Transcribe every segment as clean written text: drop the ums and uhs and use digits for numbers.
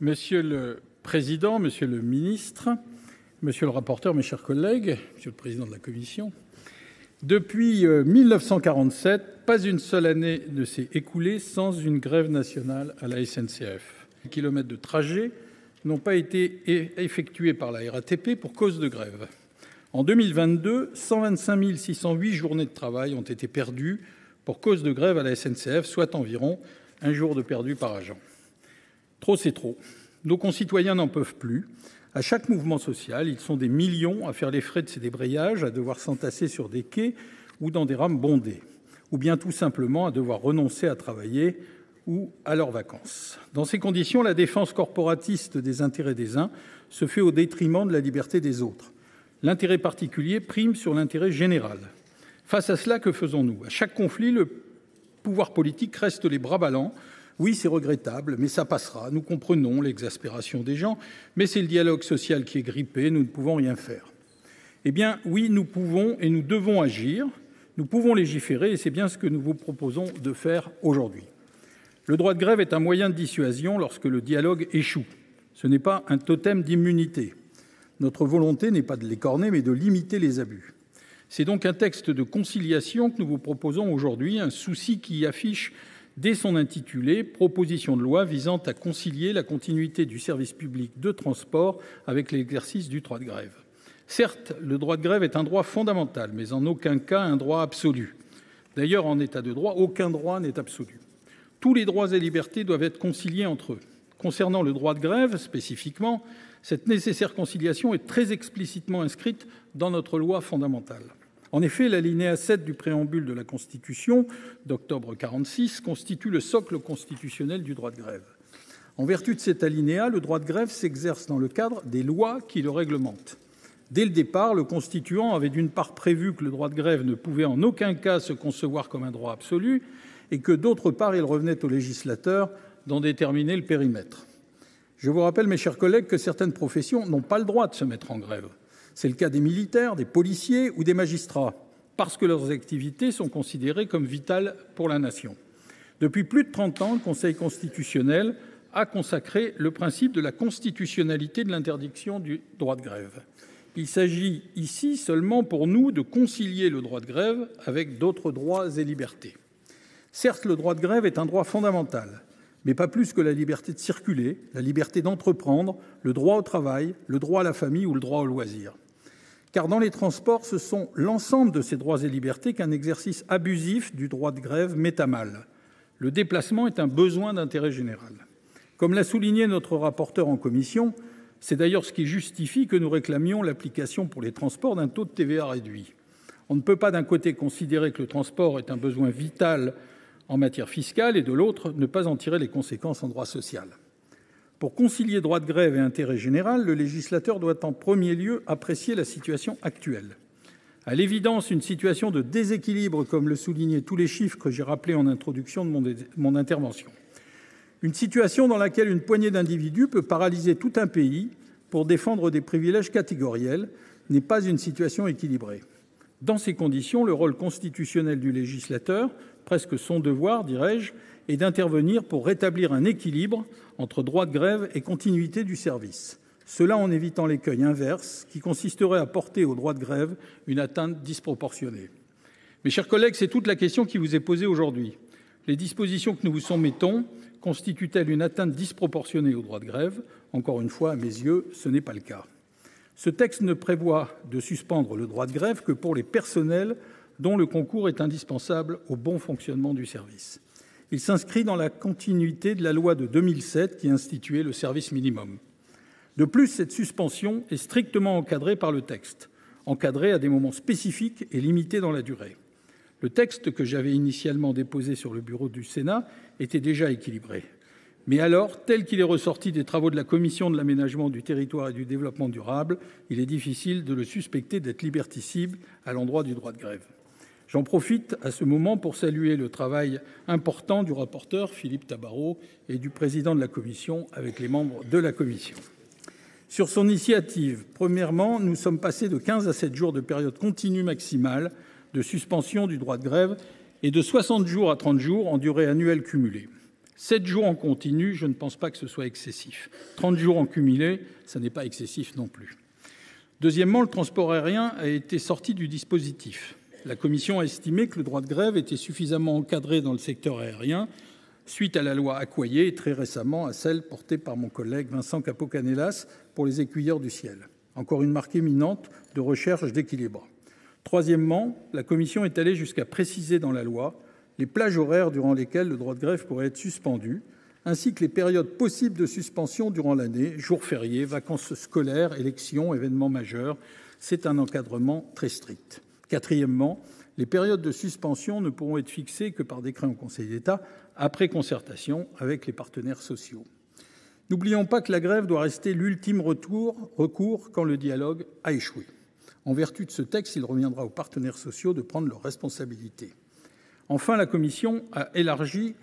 Monsieur le président, monsieur le ministre, monsieur le rapporteur, mes chers collègues, monsieur le président de la commission, depuis 1947, pas une seule année ne s'est écoulée sans une grève nationale à la SNCF. Les kilomètres de trajet n'ont pas été effectués par la RATP pour cause de grève. En 2022, 125 608 journées de travail ont été perdues pour cause de grève à la SNCF, soit environ un jour de perdu par agent. Trop, c'est trop. Nos concitoyens n'en peuvent plus. À chaque mouvement social, ils sont des millions à faire les frais de ces débrayages, à devoir s'entasser sur des quais ou dans des rames bondées, ou bien tout simplement à devoir renoncer à travailler ou à leurs vacances. Dans ces conditions, la défense corporatiste des intérêts des uns se fait au détriment de la liberté des autres. L'intérêt particulier prime sur l'intérêt général. Face à cela, que faisons-nous ? À chaque conflit, le pouvoir politique reste les bras ballants. Oui, c'est regrettable, mais ça passera. Nous comprenons l'exaspération des gens, mais c'est le dialogue social qui est grippé, nous ne pouvons rien faire. Eh bien, oui, nous pouvons et nous devons agir. Nous pouvons légiférer et c'est bien ce que nous vous proposons de faire aujourd'hui. Le droit de grève est un moyen de dissuasion lorsque le dialogue échoue. Ce n'est pas un totem d'immunité. Notre volonté n'est pas de l'écorner, mais de limiter les abus. C'est donc un texte de conciliation que nous vous proposons aujourd'hui, un souci qui affiche dès son intitulé, proposition de loi visant à concilier la continuité du service public de transport avec l'exercice du droit de grève. Certes, le droit de grève est un droit fondamental, mais en aucun cas un droit absolu. D'ailleurs, en état de droit, aucun droit n'est absolu. Tous les droits et libertés doivent être conciliés entre eux. Concernant le droit de grève, spécifiquement, cette nécessaire conciliation est très explicitement inscrite dans notre loi fondamentale. En effet, l'alinéa 7 du préambule de la Constitution d'octobre 1946 constitue le socle constitutionnel du droit de grève. En vertu de cet alinéa, le droit de grève s'exerce dans le cadre des lois qui le réglementent. Dès le départ, le constituant avait d'une part prévu que le droit de grève ne pouvait en aucun cas se concevoir comme un droit absolu et que d'autre part, il revenait au législateur d'en déterminer le périmètre. Je vous rappelle, mes chers collègues, que certaines professions n'ont pas le droit de se mettre en grève. C'est le cas des militaires, des policiers ou des magistrats, parce que leurs activités sont considérées comme vitales pour la nation. Depuis plus de 30 ans, le Conseil constitutionnel a consacré le principe de la constitutionnalité de l'interdiction du droit de grève. Il s'agit ici seulement pour nous de concilier le droit de grève avec d'autres droits et libertés. Certes, le droit de grève est un droit fondamental, mais pas plus que la liberté de circuler, la liberté d'entreprendre, le droit au travail, le droit à la famille ou le droit au loisir. Car dans les transports, ce sont l'ensemble de ces droits et libertés qu'un exercice abusif du droit de grève met à mal. Le déplacement est un besoin d'intérêt général. Comme l'a souligné notre rapporteur en commission, c'est d'ailleurs ce qui justifie que nous réclamions l'application pour les transports d'un taux de TVA réduit. On ne peut pas d'un côté considérer que le transport est un besoin vital en matière fiscale et de l'autre ne pas en tirer les conséquences en droit social. Pour concilier droit de grève et intérêt général, le législateur doit en premier lieu apprécier la situation actuelle. À l'évidence, une situation de déséquilibre, comme le soulignaient tous les chiffres que j'ai rappelés en introduction de mon intervention. Une situation dans laquelle une poignée d'individus peut paralyser tout un pays pour défendre des privilèges catégoriels n'est pas une situation équilibrée. Dans ces conditions, le rôle constitutionnel du législateur, presque son devoir, dirais-je, est d'intervenir pour rétablir un équilibre entre droit de grève et continuité du service. Cela en évitant l'écueil inverse qui consisterait à porter au droit de grève une atteinte disproportionnée. Mes chers collègues, c'est toute la question qui vous est posée aujourd'hui. Les dispositions que nous vous soumettons constituent-elles une atteinte disproportionnée au droit de grève ? Encore une fois, à mes yeux, ce n'est pas le cas. Ce texte ne prévoit de suspendre le droit de grève que pour les personnels dont le concours est indispensable au bon fonctionnement du service. Il s'inscrit dans la continuité de la loi de 2007 qui instituait le service minimum. De plus, cette suspension est strictement encadrée par le texte, encadrée à des moments spécifiques et limitée dans la durée. Le texte que j'avais initialement déposé sur le bureau du Sénat était déjà équilibré. Mais alors, tel qu'il est ressorti des travaux de la Commission de l'aménagement du territoire et du développement durable, il est difficile de le suspecter d'être liberticide à l'endroit du droit de grève. J'en profite à ce moment pour saluer le travail important du rapporteur Philippe Tabarot et du président de la Commission avec les membres de la Commission. Sur son initiative, premièrement, nous sommes passés de 15 à 7 jours de période continue maximale de suspension du droit de grève et de 60 jours à 30 jours en durée annuelle cumulée. 7 jours en continu, je ne pense pas que ce soit excessif. 30 jours en cumulé, ça n'est pas excessif non plus. Deuxièmement, le transport aérien a été sorti du dispositif. La Commission a estimé que le droit de grève était suffisamment encadré dans le secteur aérien suite à la loi Accoyer et très récemment à celle portée par mon collègue Vincent Capo-Canellas pour les aiguilleurs du ciel. Encore une marque éminente de recherche d'équilibre. Troisièmement, la Commission est allée jusqu'à préciser dans la loi les plages horaires durant lesquelles le droit de grève pourrait être suspendu, ainsi que les périodes possibles de suspension durant l'année, jours fériés, vacances scolaires, élections, événements majeurs. C'est un encadrement très strict. Quatrièmement, les périodes de suspension ne pourront être fixées que par décret en Conseil d'État, après concertation avec les partenaires sociaux. N'oublions pas que la grève doit rester l'ultime recours quand le dialogue a échoué. En vertu de ce texte, il reviendra aux partenaires sociaux de prendre leurs responsabilités. Enfin, la Commission a élargi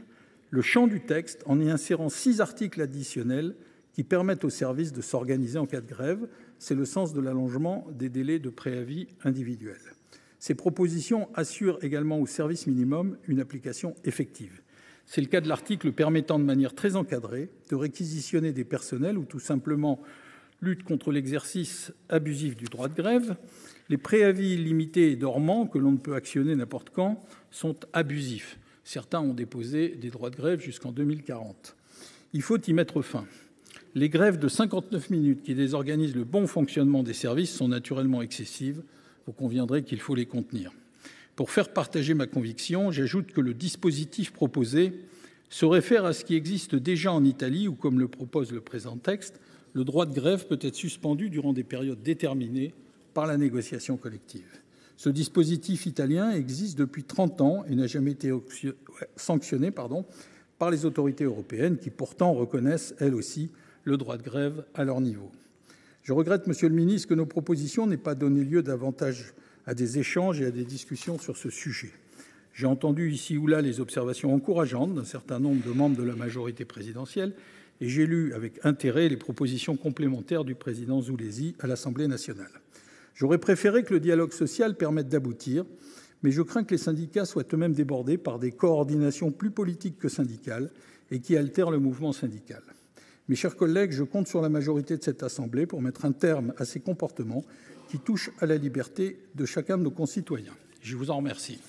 le champ du texte en y insérant 6 articles additionnels qui permettent aux services de s'organiser en cas de grève. C'est le sens de l'allongement des délais de préavis individuels. Ces propositions assurent également au service minimum une application effective. C'est le cas de l'article permettant de manière très encadrée de réquisitionner des personnels ou tout simplement lutte contre l'exercice abusif du droit de grève. Les préavis illimités et dormants que l'on ne peut actionner n'importe quand sont abusifs. Certains ont déposé des droits de grève jusqu'en 2040. Il faut y mettre fin. Les grèves de 59 minutes qui désorganisent le bon fonctionnement des services sont naturellement excessives. Vous conviendrez qu'il faut les contenir. Pour faire partager ma conviction, j'ajoute que le dispositif proposé se réfère à ce qui existe déjà en Italie où, comme le propose le présent texte, le droit de grève peut être suspendu durant des périodes déterminées par la négociation collective. Ce dispositif italien existe depuis 30 ans et n'a jamais été sanctionné par les autorités européennes qui pourtant reconnaissent, elles aussi, le droit de grève à leur niveau. Je regrette, Monsieur le Ministre, que nos propositions n'aient pas donné lieu davantage à des échanges et à des discussions sur ce sujet. J'ai entendu ici ou là les observations encourageantes d'un certain nombre de membres de la majorité présidentielle et j'ai lu avec intérêt les propositions complémentaires du président Zulesi à l'Assemblée nationale. J'aurais préféré que le dialogue social permette d'aboutir, mais je crains que les syndicats soient eux-mêmes débordés par des coordinations plus politiques que syndicales et qui altèrent le mouvement syndical. Mes chers collègues, je compte sur la majorité de cette Assemblée pour mettre un terme à ces comportements qui touchent à la liberté de chacun de nos concitoyens. Je vous en remercie.